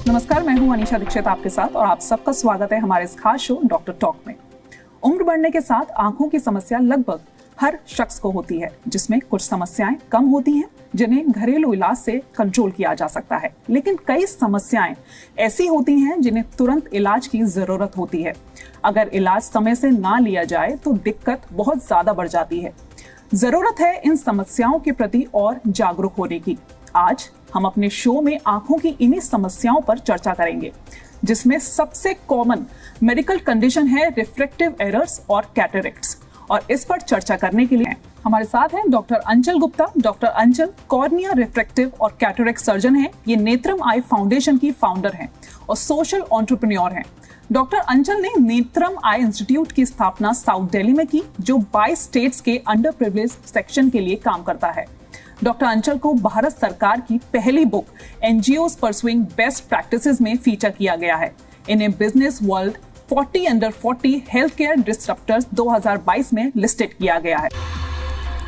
नमस्कार, मैं हूं अनीशा दीक्षित आपके साथ और आप सबका स्वागत है हमारे इस खास शो डॉक्टर टॉक में। उम्र बढ़ने के साथ आंखों की समस्या लगभग हर शख्स को होती है, जिसमें कुछ समस्याएं कम होती हैं जिन्हें घरेलू इलाज से कंट्रोल किया जा सकता है, लेकिन कई समस्याएं ऐसी होती हैं जिन्हें तुरंत इलाज की जरूरत होती है। अगर इलाज समय से ना लिया जाए तो दिक्कत बहुत ज्यादा बढ़ जाती है। जरूरत है इन समस्याओं के प्रति और जागरूक होने की। आज हम अपने शो में आंखों की इन्हीं समस्याओं पर चर्चा करेंगे, जिसमें सबसे कॉमन मेडिकल कंडीशन है रिफ्रैक्टिव एरर्स और कैटरेक्ट्स। और इस पर चर्चा करने के लिए हमारे साथ हैं डॉक्टर अंचल गुप्ता। डॉक्टर अंचल कॉर्निया रिफ्रैक्टिव और कैटरेक्ट सर्जन हैं। ये नेत्रम आई फाउंडेशन की फाउंडर हैं और सोशल एंटरप्रेन्योर हैं। डॉक्टर अंचल ने नेत्रम आई इंस्टीट्यूट की स्थापना साउथ दिल्ली में की, जो 22 स्टेट्स के अंडर प्रिविलेज्ड सेक्शन के लिए काम करता है। डॉक्टर अंचल को भारत सरकार की पहली book NGOs pursuing best practices में फीचर किया गया है। इन्हें business world 40 under 40 health care disruptors 2022 में लिस्टेड किया गया है।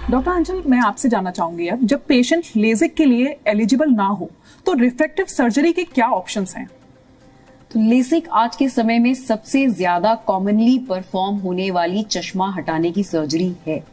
डॉक्टर अंचल, मैं आपसे जानना चाहूंगी, अब जब पेशेंट लेजिक के लिए एलिजिबल ना हो तो रिफ्रैक्टिव सर्जरी के क्या ऑप्शंस हैं? तो लेसिक आज के समय में सबसे ज्यादा कॉमनली परफॉर्म होने वाली चश्मा हटाने की सर्जरी है,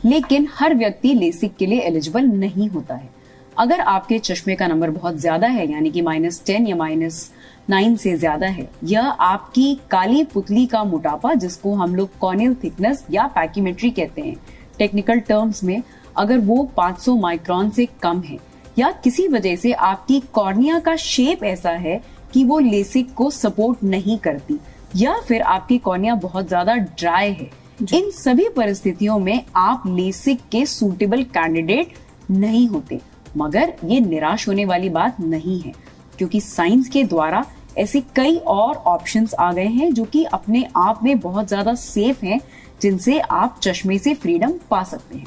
लेकिन हर व्यक्ति लेसिक के लिए एलिजिबल नहीं होता है। अगर आपके चश्मे का नंबर बहुत ज्यादा है, यानी कि -10 या -9 से ज्यादा है, या आपकी काली पुतली का मोटापा, जिसको हम लोग कॉर्नियल थिकनेस या पैकीमेट्री कहते हैं टेक्निकल टर्म्स में, अगर वो 500 माइक्रोन से कम है, या किसी वजह से आपकी कॉर्निया का शेप ऐसा है कि वो लेसिक को सपोर्ट नहीं करती, या फिर आपकी कॉर्निया बहुत ज्यादा ड्राई है, इन सभी परिस्थितियों में आप लेसिक के सूटेबल कैंडिडेट नहीं होते। मगर ये निराश होने वाली बात नहीं है, क्योंकि साइंस के द्वारा ऐसे कई और ऑप्शंस आ गए हैं जो कि अपने आप में बहुत ज्यादा सेफ हैं, जिनसे आप चश्मे से फ्रीडम पा सकते हैं।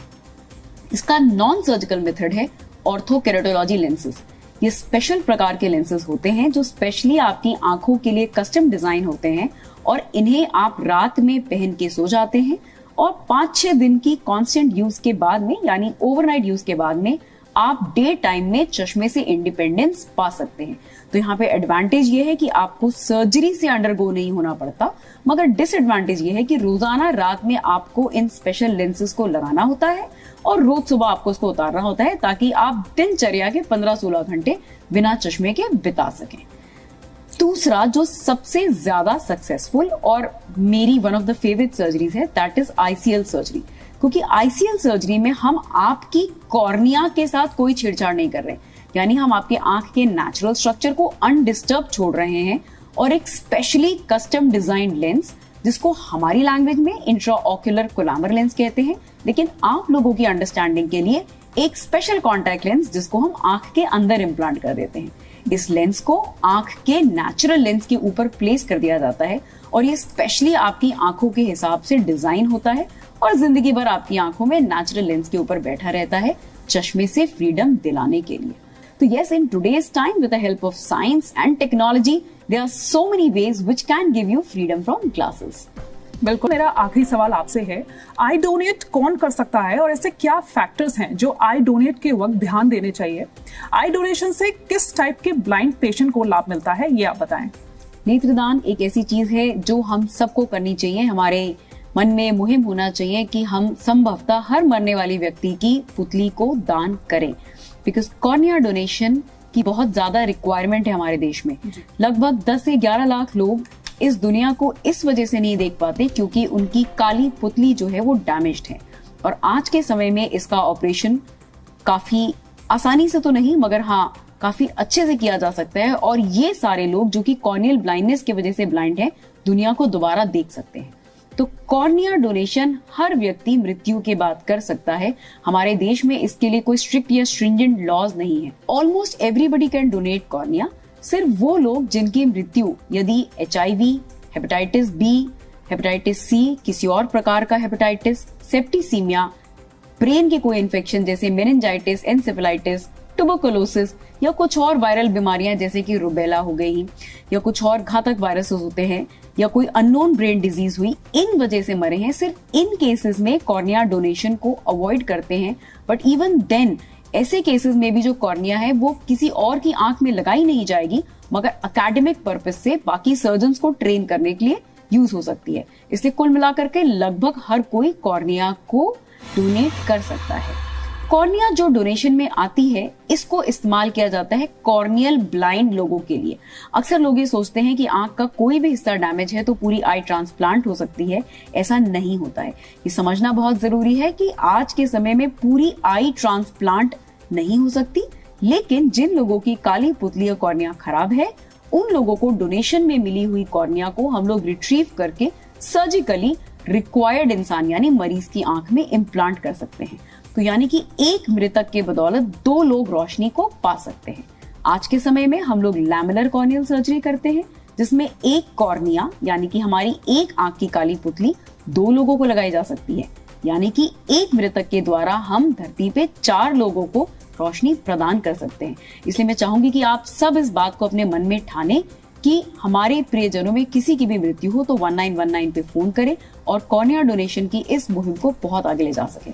इसका नॉन सर्जिकल मेथड है ऑर्थोकेरेटोलॉजी लेंसेज। ये स्पेशल प्रकार के लेंसेज होते हैं जो स्पेशली आपकी आंखों के लिए कस्टम डिजाइन होते हैं, और इन्हें आप रात में पहन के सो जाते हैं और 5-6 दिन की कांस्टेंट यूज के बाद में, यानी ओवरनाइट यूज के बाद में, आप डे टाइम में चश्मे से इंडिपेंडेंस पा सकते हैं। तो यहाँ पे एडवांटेज ये है कि आपको सर्जरी से अंडरगो नहीं होना पड़ता, मगर डिसएडवांटेज ये है कि रोजाना रात में आपको इन स्पेशल लेंसेज को लगाना होता है और रोज सुबह आपको उसको उतारना होता है, ताकि आप दिनचर्या के 15-16 घंटे बिना चश्मे के बिता सकें। दूसरा जो सबसे ज्यादा सक्सेसफुल और मेरी one of the favourite surgeries है, दैट इज आईसीएल सर्जरी। क्योंकि आईसीएल सर्जरी में हम आपकी कॉर्निया के साथ कोई छेड़छाड़ नहीं कर रहे, यानी हम आपके आंख के नेचुरल स्ट्रक्चर को अनडिस्टर्ब छोड़ रहे हैं, और एक स्पेशली कस्टम डिजाइंड लेंस, जिसको हमारी लैंग्वेज में इंट्राओक्यूलर कोलामर लेंस कहते हैं, लेकिन आप लोगों की अंडरस्टैंडिंग के लिए एक स्पेशल कॉन्टैक्ट लेंस, जिसको हम आंख के अंदर इम्प्लांट कर देते हैं। इस लेंस को आंख के नेचुरल लेंस के ऊपर प्लेस कर दिया जाता है, और ये स्पेशली आपकी आंखों के हिसाब से डिजाइन होता है और जिंदगी भर आपकी आंखों में नेचुरल लेंस के ऊपर बैठा रहता है, चश्मे से फ्रीडम दिलाने के लिए। तो yes, in today's time with the help of science and technology, there are so many ways which can give you freedom from glasses. बिल्कुल। मेरा आखिरी सवाल आपसे है, आई डोनेट कौन कर सकता है और ऐसे क्या फैक्टर्स हैं जो आई डोनेट के वक्त ध्यान देने चाहिए? आई डोनेशन से किस टाइप के ब्लाइंड पेशेंट को लाभ मिलता है, ये आप बताएं। नेत्रदान एक ऐसी चीज है जो हम सबको करनी चाहिए। हमारे मन में मुहिम होना चाहिए कि हम संभवतः हर मरने वाली व्यक्ति की पुतली को दान करें, बिकॉज कॉर्निया डोनेशन की बहुत ज्यादा रिक्वायरमेंट है हमारे देश में। लगभग 10 से 11 लाख लोग इस दुनिया को इस वजह से नहीं देख पाते क्योंकि उनकी काली पुतली जो है वो डैमेज्ड है, और आज के समय में इसका ऑपरेशन काफी आसानी से तो नहीं, मगर हाँ काफी अच्छे से किया जा सकता है, और ये सारे लोग जो कि कॉर्नियल ब्लाइंडनेस की वजह से ब्लाइंड हैं, दुनिया को दोबारा देख सकते हैं। तो कॉर्निया डोनेशन हर व्यक्ति मृत्यु के बाद कर सकता है। हमारे देश में इसके लिए कोई स्ट्रिक्ट या स्ट्रिंजेंट लॉज नहीं है। Almost everybody can donate cornea. सिर्फ वो लोग जिनकी मृत्यु यदि HIV, hepatitis B, hepatitis C, किसी और प्रकार का हेपेटाइटिस, सेप्टिसीमिया, ब्रेन के कोई इन्फेक्शन जैसे मेनिंजाइटिस, एन्सेफेलाइटिस, ट्यूबरकुलोसिस, या कुछ और वायरल बीमारियां जैसे कि रुबेला हो गई, या कुछ और घातक वायरसेस होते हैं, या कोई अननोन ब्रेन डिजीज हुई, इन वजह से मरे हैं, सिर्फ इन केसेस में कॉर्निया डोनेशन को अवॉइड करते हैं। बट इवन देन ऐसे केसेस में भी जो कॉर्निया है वो किसी और की आंख में लगाई नहीं जाएगी, मगर एकेडमिक पर्पस से बाकी सर्जन्स को ट्रेन करने के लिए यूज हो सकती है। इसलिए कुल मिलाकर के लगभग हर कोई कॉर्निया को डोनेट कर सकता है। कॉर्निया जो डोनेशन में आती है, इसको इस्तेमाल किया जाता है कॉर्नियल ब्लाइंड लोगों के लिए। अक्सर लोग ये सोचते हैं कि आंख का कोई भी हिस्सा डैमेज है तो पूरी आई ट्रांसप्लांट हो सकती है। ऐसा नहीं होता है। ये समझना बहुत जरूरी है कि आज के समय में पूरी आई ट्रांसप्लांट नहीं हो सकती, लेकिन जिन लोगों की काली पुतली या कॉर्निया खराब है, उन लोगों को डोनेशन में मिली हुई कॉर्निया को हम लोग रिट्रीव करके सर्जिकली रिक्वायर्ड इंसान यानी मरीज की आंख में इम्प्लांट कर सकते हैं। तो यानी कि एक मृतक के बदौलत 2 लोग रोशनी को पा सकते हैं। आज के समय में हम लोग लैमिनर कॉर्नियल सर्जरी करते हैं, जिसमें एक कॉर्निया यानी कि हमारी एक आंख की काली पुतली 2 लोगों को लगाई जा सकती है। यानी कि एक मृतक के द्वारा हम धरती पे 4 लोगों को रोशनी प्रदान कर सकते हैं। इसलिए मैं चाहूंगी कि आप सब इस बात को अपने मन में ठाने कि हमारे प्रियजनों में किसी की भी मृत्यु हो तो 1919 पे फोन करें और कॉर्निया डोनेशन की इस मुहिम को बहुत आगे ले जा सके।